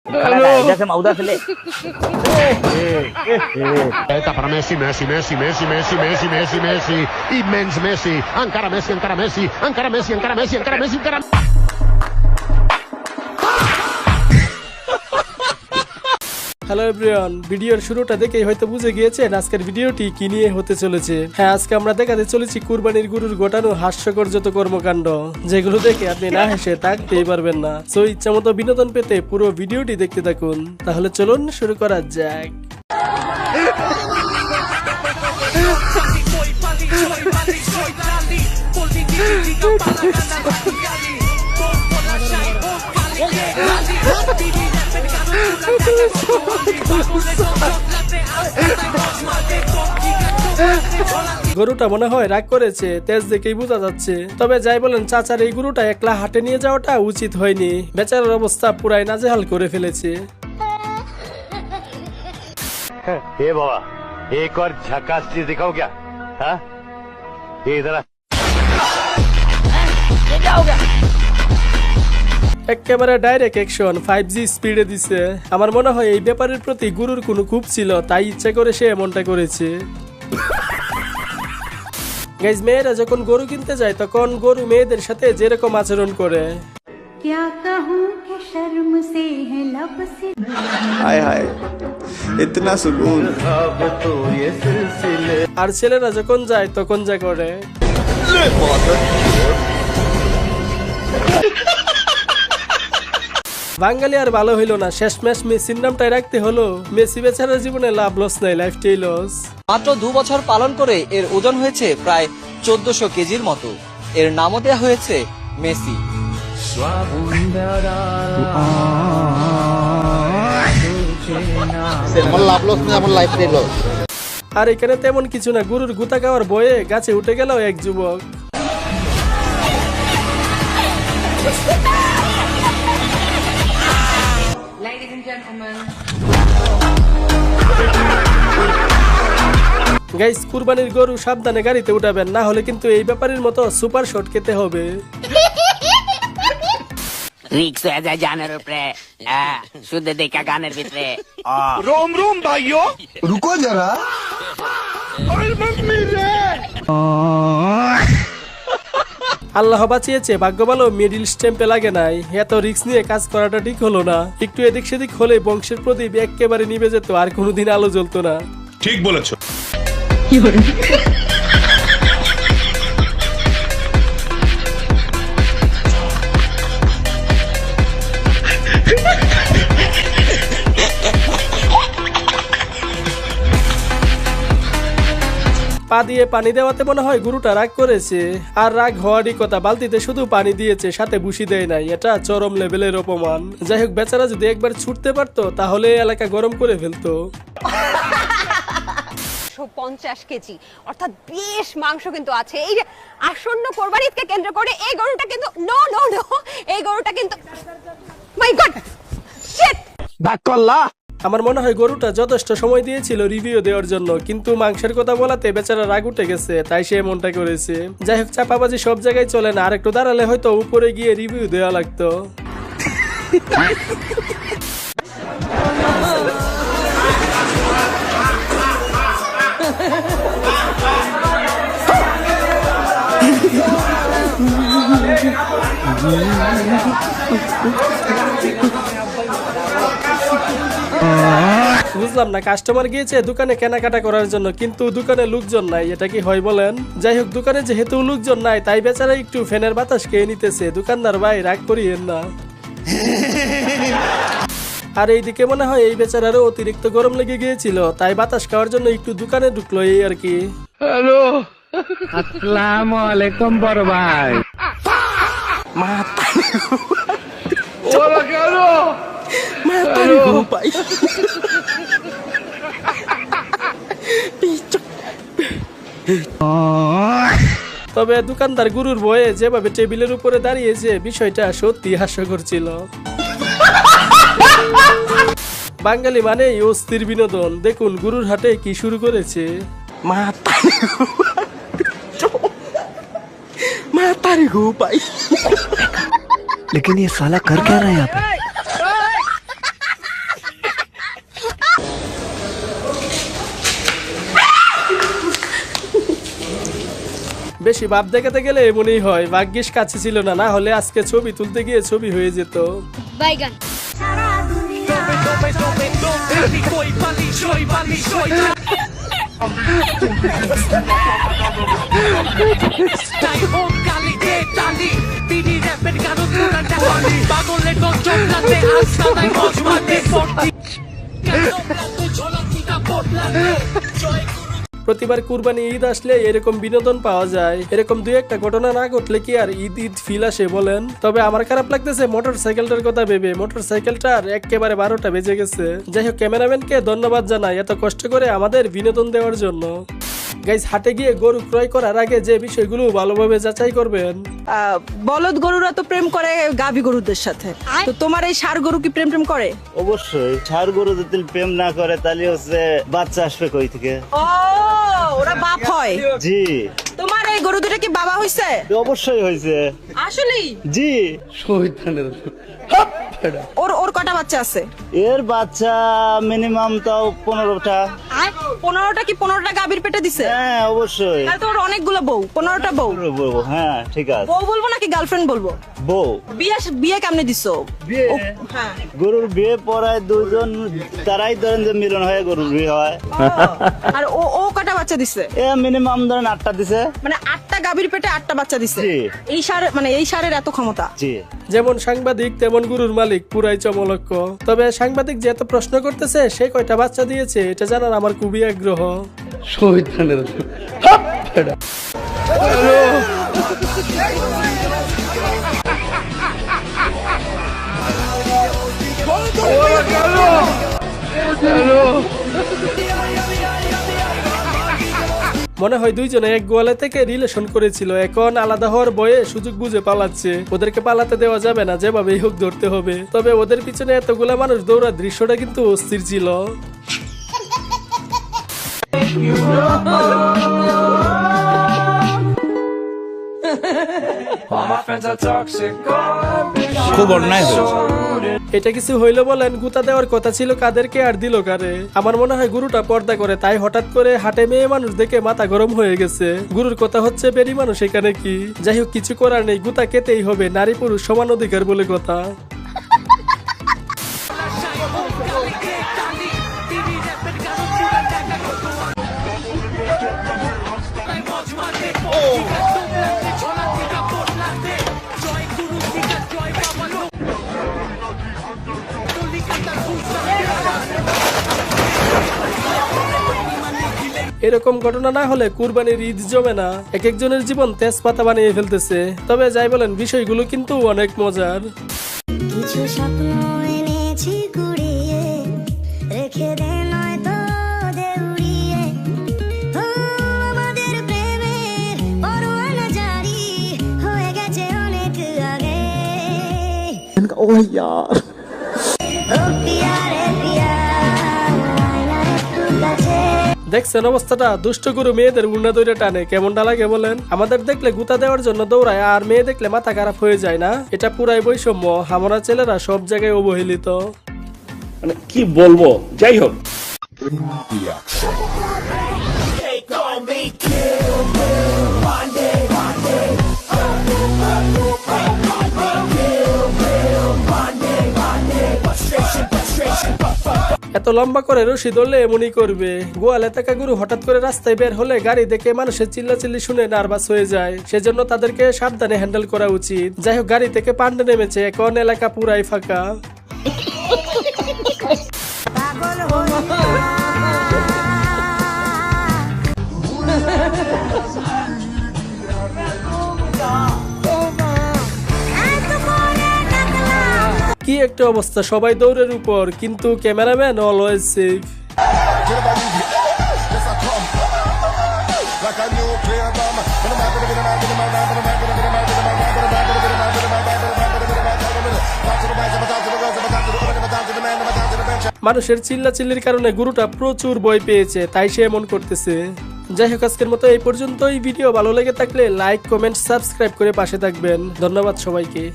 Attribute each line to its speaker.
Speaker 1: खड़ा रहा इधर से मऊदा से ले।
Speaker 2: Eta para Messi, Messi, Messi, Messi, Messi, Messi, Messi, Messi, immens Messi, encara Messi, encara Messi, encara Messi, encara Messi, encara Messi, encara
Speaker 3: hello everyone, ভিডিওর শুরুটা দেখেই হয়তো বুঝে গিয়েছেন আজকের ভিডিওটি কি নিয়ে হতে চলেছে। হ্যাঁ, আজকে আমরা দেখাতে চলেছি কুরবানির গরুর গোটানো হাস্যকর যত কর্মকাণ্ড, যেগুলো দেখে আপনি না হেসে থাকতেই পারবেন না। সো ইচ্ছা মতো বিনোদন পেতে পুরো ভিডিওটি দেখতে থাকুন। তাহলে চলুন শুরু করা যাক। গরুটা মনে হয় রাগ করেছে, তেজ দেখেই বোঝা যাচ্ছে। তবে যাই বলেন, চাচার এই গরুটা একলা হাটে নিয়ে যাওয়াটা উচিত হয়নি। বেচারার অবস্থা পুরাই নাজেহাল করে ফেলেছে।
Speaker 4: हे बाबा, एक और झकास चीज दिखाओ क्या? हाँ? ये इधर आ।
Speaker 3: একেবারে ডাইরেক্ট অ্যাকশন 5G স্পিডে দিছে। আমার মনে হয় এই ব্যাপারের প্রতি গুরুর কোনো খুব ছিল, তাই ইচ্ছা করে সে এমনটা করেছে। গাইজ, মেয়েরা যখন গরু কিনতে যায় তখন গরু মেয়েদের সাথে যেরকম আচরণ করে,
Speaker 5: क्या कहूँ कि शर्म से है लब से
Speaker 6: हाय हाय इतना सुकून।
Speaker 3: আর ছেলেরা যখন যায় তখন যা করে। বাঙালি আর ভালো হইলো না, শেষমেশ মেসির নামটাই রাখতে হলো। মেসি বেচারার জীবনে লাভ লস নাই, লাইফটাই লস।
Speaker 7: মাত্র 2 বছর পালন করে এর ওজন হয়েছে প্রায় 1400 কেজির মতো। এর নামও দেওয়া হয়েছে মেসি।
Speaker 3: আর এখানে তেমন কিছু না, গরুর গুতা খাওয়ার বয়ে গাছে উঠে গেল এক যুবক। গাইস, কুরবানির গরু সাবধানে গাড়িতে উঠাবেন, না হলে কিন্তু এই ব্যাপারের মতো সুপার শট খেতে হবে।
Speaker 1: रिक्स है जा जानर ऊपरे शुद्ध देखा गानर भीतरे
Speaker 2: रोम रोम भाइयों रुको जरा
Speaker 3: আল্লাহ বাঁচিয়েছে, ভাগ্য ভালো মিডিল স্ট্যাম্পে লাগে নাই। এত রিক্স নিয়ে কাজ করাটা ঠিক হলো না। একটু এদিক সেদিক হলে বংশের প্রদীপ একেবারে নিভে যেত, আর কোনোদিন আলো জ্বলতো না।
Speaker 2: ठीक बोलेছো।
Speaker 3: পা দিয়ে পানি দেওয়াতে মনে হয় গরুটা রাগ করেছে। আর রাগ হওয়ারই কথা, বালতিতে শুধু পানি দিয়েছে, সাথে বুসি দেয় নাই। এটা চরম লেভেলের অপমান। যাই হোক, বেচারা যদি একবার ছুটতে পারতো তাহলে এলাকা গরম করে ফেলতো।
Speaker 8: 50 কেজি, অর্থাৎ বেশ মাংস কিন্তু আছে। এই যে আসন্ন কোরবানিকে কেন্দ্র করে এই গরুটা কিন্তু নো নো নো, এই গরুটা কিন্তু মাই গড শিট
Speaker 3: বাকল্লা। আমার মনে হয় গরুটা যথেষ্ট সময় দিয়েছিল রিভিউ দেওয়ার জন্য, কিন্তু মাংসের কথা বলাতে বেচারা রাগ উঠে গেছে, তাই সে এমনটা করেছে। যাই হোক, চাপাবাজি সব জায়গায় চলে না, আর একটু দাঁড়ালে হয়তো উপরে গিয়ে রিভিউ দেওয়া লাগতো। বুঝলাম না, কাস্টমার গিয়েছে দোকানে কেনাকাটা করার জন্য, কিন্তু দোকানে লোকজন নাই। এটা কি হয় বলেন? যাই হোক, দোকানে যেহেতু লোকজন নাই তাই বেচারা একটু ফ্যানের বাতাস খেয়ে নিতেছে। দোকানদার ভাই রাগ করিয়েন না। আর এইদিকে মনে হয় এই বেচারারও অতিরিক্ত গরম লেগে গিয়েছিল, তাই বাতাস খাওয়ার জন্য একটু দোকানে ঢুকলো, এই আর কি।
Speaker 9: হ্যালো, আসসালামু আলাইকুম বড় ভাই। ওরা কেন
Speaker 3: তবে দোকানদার গরুর ভয়ে যেভাবে টেবিলের উপরে দাঁড়িয়েছে, বিষয়টা সত্যি হাস্যকর ছিল। বাঙালি মানেই অস্থির বিনোদন। দেখুন গরুর হাটে কি শুরু করেছে।
Speaker 6: लेकिन ये साला कर क्या रहा है यहाँ पे?
Speaker 3: বেশি ভাব দেখাতে গেলে এমনই হয়, ভাগ্যিস কাছে ছিল না, না হলে আজকে ছবি তুলতে গিয়ে ছবি হয়ে যেত।
Speaker 5: বাইগান সারা দুনিয়া
Speaker 3: প্রতিবার কুরবানি ঈদ আসলে এরকম বিনোদন পাওয়া যায়। এরকম দুই একটা ঘটনা না ঘটলে কি আর ঈদ ঈদ ফিল আসে বলেন? তবে আমার খারাপ লাগতেছে মোটরসাইকেলটার কথা ভেবে, মোটরসাইকেলটার একেবারে 12টা বেজে গেছে। যাই হোক, ক্যামেরাম্যানকে ধন্যবাদ জানাই এত কষ্ট করে আমাদের বিনোদন দেওয়ার জন্য। গাইস, হাটে গিয়ে গরু ক্রয় করার আগে যে বিষয়গুলো ভালোভাবে যাচাই করবেন।
Speaker 10: বলদ গরুরা তো প্রেম করে গাভী গরুদের সাথে, তো তোমার এই ষাঁড় গরু কি প্রেম করে?
Speaker 11: অবশ্যই। ষাঁড় গরু যদি প্রেম না করে তাহলে হচ্ছে বাচ্চা আসবে কই থেকে?
Speaker 10: ও, ওরা বাপ হয়?
Speaker 11: জি।
Speaker 10: তোমার এই গরু দুটো কি বাবা হইছে?
Speaker 11: অবশ্যই হয়েছে।
Speaker 10: আসলেই?
Speaker 11: জি।
Speaker 10: ওর ওর কটা বাচ্চা আছে?
Speaker 11: এর বাচ্চা মিনিমাম তাও 15টা।
Speaker 10: 15টা কি 15টা গাভীর পেটে দিছে?
Speaker 11: হ্যাঁ অবশ্যই।
Speaker 10: তাহলে তো ওর অনেকগুলো বউ, 15টা বউ।
Speaker 11: হ্যাঁ ঠিক আছে।
Speaker 10: বউ বলবো নাকি গার্লফ্রেন্ড বলবো?
Speaker 11: বউ।
Speaker 10: বিয়ে কেমনে দিছো?
Speaker 11: বিয়ে?
Speaker 10: হ্যাঁ।
Speaker 11: গরুর বিয়ে পড়ায় দুজন, তারাই ধরেন যে মিলন হয়ে গরুর বিয়ে হয়।
Speaker 10: আর ও ও কটা বাচ্চা দিছে?
Speaker 11: এ মিনিমাম ধরেন 8টা দিছে।
Speaker 10: মানে 8টা গাভীর পেটে 8টা বাচ্চা দিছে?
Speaker 11: জি।
Speaker 10: এই ষাঁড় মানে এই ষাঁড়ের এত ক্ষমতা?
Speaker 11: জি।
Speaker 3: যেমন সাংবাদিক তেমন গুরুর মালিক, পুরাই চমলক্ষ। তবে সাংবাদিক যে এত প্রশ্ন করতেছে সে কয়টা বাচ্চা দিয়েছে এটা জানার আমার খুবই আগ্রহ। মনে হয় দুইজনে এক গোয়ালে থেকে রিলেশন করেছিল, এখন আলাদা হওয়ার বয়ে সুযোগ বুঝে পালাচ্ছে। ওদেরকে পালাতে দেওয়া যাবে না, যেভাবেই হোক ধরতে হবে। তবে ওদের পিছনে এতগুলা মানুষ দৌড়ার দৃশ্যটা কিন্তু অস্থির ছিল।
Speaker 6: খুব অন্যায় হয়েছে।
Speaker 3: এটা কিছু হইলো বলেন? গুতা দেওয়ার কথা ছিল কাদেরকে আর দিল কারে? আমার মনে হয় গুরুটা পর্দা করে, তাই হঠাৎ করে হাটে মেয়ে মানুষ দেখে মাথা গরম হয়ে গেছে। গুরুর কথা হচ্ছে বেরি মানুষ, এখানে কি? যাই হোক, কিছু করার নেই, গুতা খেতেই হবে, নারী পুরুষ সমান অধিকার বলে কথা। এরকম ঘটনা না হলে কুরবানির ঈদ জমে না। এক একজনের জীবন তেজপাতা বানিয়ে ফেলতেছে। তবে যাই বলেন, বিষয়গুলো কিন্তু অনেক মজার।
Speaker 5: কিছু স্বপ্ন এনেছি কুড়িয়ে, রেখে দে নয়তো দেউড়িয়ে। ও আমাদের প্রেমের পরোয়ানা জারি হয়ে গেছে অনেক আগে।
Speaker 6: ও ইয়ার,
Speaker 5: ও পিয়া রে পিয়া, আয়না একটু কাছে।
Speaker 3: দেখছেন অবস্থাটা? দুষ্ট গুরু মেয়েদের উন্না দৌড়ে টানে, কেমনটা লাগে বলেন? আমাদের দেখলে গুতা দেওয়ার জন্য দৌড়ায়, আর মেয়ে দেখলে মাথা খারাপ হয়ে যায় না? এটা পুরাই বৈষম্য। আমরা ছেলেরা সব জায়গায় অবহেলিত।
Speaker 9: মানে কি বলবো, যাই হোক।
Speaker 3: এত লম্বা করে রশি ধরলে এমনই করবে। গোয়ালে থাকা গুরু হঠাৎ করে রাস্তায় বের হলে গাড়ি দেখে মানুষের চিল্লাচিল্লি শুনে নার্ভাস হয়ে যায়। সেজন্য তাদেরকে সাবধানে হ্যান্ডেল করা উচিত। যাই হোক, গাড়ি থেকে পান্ডে নেমেছে, এখন এলাকা পুরাই ফাঁকা।
Speaker 5: পাগল হলো না।
Speaker 3: কি একটা অবস্থা, সবাই দৌড়ের উপর, কিন্তু ক্যামেরাম্যান অলওয়েজ সেফ। মানুষের চিল্লাচিল্লির কারণে গুরুটা প্রচুর ভয় পেয়েছে, তাই সে এমন করতেছে। যাই হোক, আজকের মতো এই পর্যন্তই। ভিডিও ভালো লেগে থাকলে লাইক, কমেন্ট, সাবস্ক্রাইব করে পাশে থাকবেন। ধন্যবাদ সবাইকে।